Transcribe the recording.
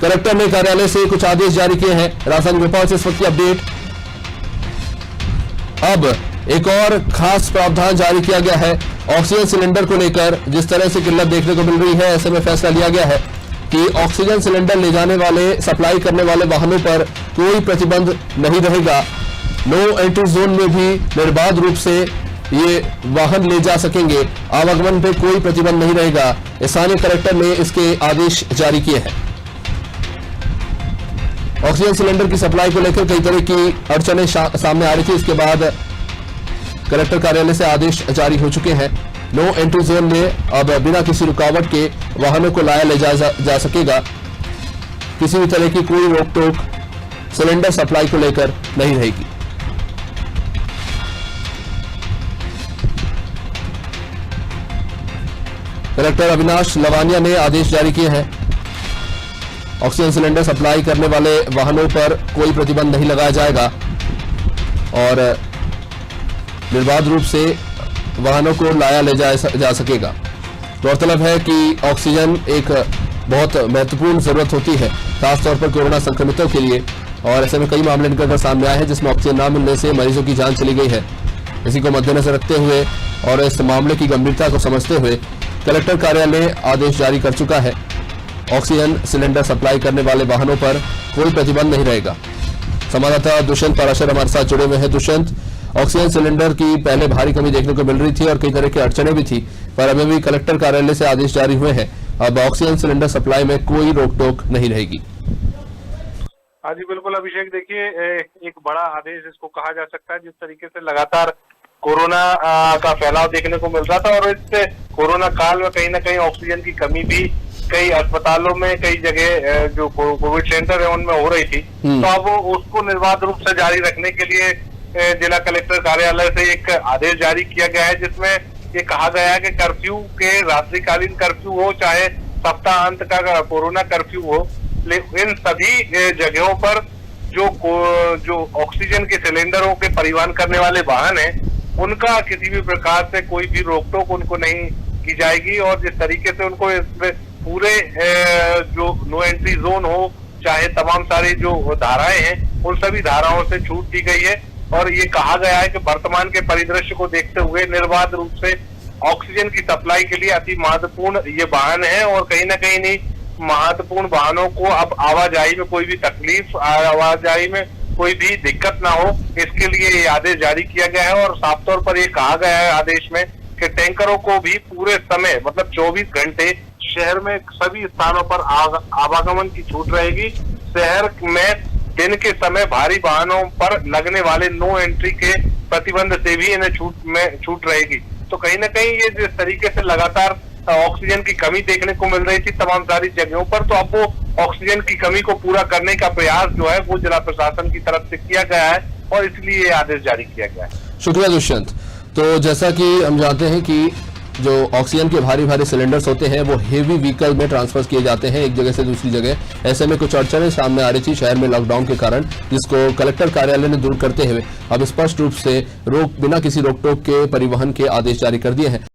Collector ने कार्यालय से कुछ आदेश जारी किए हैं। राजधानी भोपाल से इस वक्त की अपडेट। अब एक और खास प्रावधान जारी किया गया है ऑक्सीजन सिलेंडर को लेकर। जिस तरह से किल्लत देखने को मिल रही है, ऐसे में फैसला लिया गया है कि ऑक्सीजन सिलेंडर ले जाने वाले, सप्लाई करने वाले वाहनों पर कोई प्रतिबंध नहीं रहेगा। नो एंट्री जोन में भी निर्बाध रूप से ये वाहन ले जा सकेंगे। आवागमन पे कोई प्रतिबंध नहीं रहेगा। स्थानीय कलेक्टर ने इसके आदेश जारी किए हैं। ऑक्सीजन सिलेंडर की सप्लाई को लेकर कई तरह की अड़चनें सामने आ रही थी। इसके बाद कलेक्टर कार्यालय से आदेश जारी हो चुके हैं। नो एंट्री जोन में अब बिना किसी रुकावट के वाहनों को लाया ले जा सकेगा। किसी भी तरह की कोई रोक टोक सिलेंडर सप्लाई को लेकर नहीं रहेगी। कलेक्टर अविनाश लवानिया ने आदेश जारी किए हैं। ऑक्सीजन सिलेंडर सप्लाई करने वाले वाहनों पर कोई प्रतिबंध नहीं लगाया जाएगा और निर्बाध रूप से वाहनों को लाया ले जा सकेगा। गौरतलब है कि ऑक्सीजन एक बहुत महत्वपूर्ण जरूरत होती है, खासतौर पर कोरोना संक्रमितों के लिए, और ऐसे में कई मामले निकलकर सामने आए हैं जिसमें ऑक्सीजन न मिलने से मरीजों की जान चली गई है। इसी को मद्देनजर रखते हुए और इस मामले की गंभीरता को समझते हुए कलेक्टर कार्यालय आदेश जारी कर चुका है। ऑक्सीजन सिलेंडर सप्लाई करने वाले वाहनों पर कोई प्रतिबंध नहीं रहेगा। संवाददाता दुष्यंत पाराशर हमारे साथ जुड़े हुए हैं। दुष्यंत, ऑक्सीजन सिलेंडर की पहले भारी कमी देखने को मिल रही थी और कई तरह की अड़चनें भी थी, पर अभी भी कलेक्टर कार्यालय से आदेश जारी हुए हैं। अब ऑक्सीजन सिलेंडर सप्लाई में कोई रोक टोक नहीं रहेगी। हाँ जी बिल्कुल अभिषेक, देखिए एक बड़ा आदेश इसको कहा जा सकता है। जिस तरीके से लगातार कोरोना का फैलाव देखने को मिल रहा था और इस कोरोना काल में कहीं ना कहीं ऑक्सीजन की कमी भी कई अस्पतालों में, कई जगह जो कोविड सेंटर है उनमें हो रही थी, तो अब उसको निर्बाध रूप से जारी रखने के लिए जिला कलेक्टर कार्यालय से एक आदेश जारी किया गया है, जिसमें ये कहा गया है कि कर्फ्यू के, रात्रिकालीन कर्फ्यू हो चाहे सप्ताह अंत का कोरोना कर्फ्यू हो, इन सभी जगहों पर जो ऑक्सीजन के सिलेंडरों के परिवहन करने वाले वाहन हैं, उनका किसी भी प्रकार से कोई भी रोक टोक उनको नहीं की जाएगी। और जिस तरीके से उनको इसमें पूरे जो नो एंट्री जोन हो, चाहे तमाम सारी जो धाराएं हैं, उन सभी धाराओं से छूट दी गई है। और ये कहा गया है कि वर्तमान के परिदृश्य को देखते हुए निर्बाध रूप से ऑक्सीजन की सप्लाई के लिए अति महत्वपूर्ण ये वाहन है और कहीं ना कहीं नहीं महत्वपूर्ण वाहनों को अब आवाजाही में कोई भी तकलीफ, आवाजाही में कोई भी दिक्कत ना हो, इसके लिए ये आदेश जारी किया गया है। और साफ तौर पर ये कहा गया है आदेश में कि टैंकरों को भी पूरे समय, मतलब 24 घंटे शहर में सभी स्थानों पर आवागमन की छूट रहेगी। शहर में दिन के समय भारी वाहनों पर लगने वाले नो एंट्री के प्रतिबंध से भी इन्हें छूट रहेगी। तो कहीं ना कहीं ये जिस तरीके से लगातार ऑक्सीजन की कमी देखने को मिल रही थी तमाम सारी जगहों पर, तो अब वो ऑक्सीजन की कमी को पूरा करने का प्रयास जो है वो जिला प्रशासन की तरफ से किया गया है और इसलिए ये आदेश जारी किया गया है। शुक्रिया दुष्यंत। तो जैसा कि हम जानते हैं कि जो ऑक्सीजन के भारी भारी सिलेंडर्स होते हैं वो हेवी व्हीकल में ट्रांसफर किए जाते हैं एक जगह से दूसरी जगह। ऐसे में कुछ अड़चनें सामने आ रही थी शहर में लॉकडाउन के कारण, जिसको कलेक्टर कार्यालय ने दूर करते हुए अब स्पष्ट रूप से बिना किसी रोक टोक के परिवहन के आदेश जारी कर दिए हैं।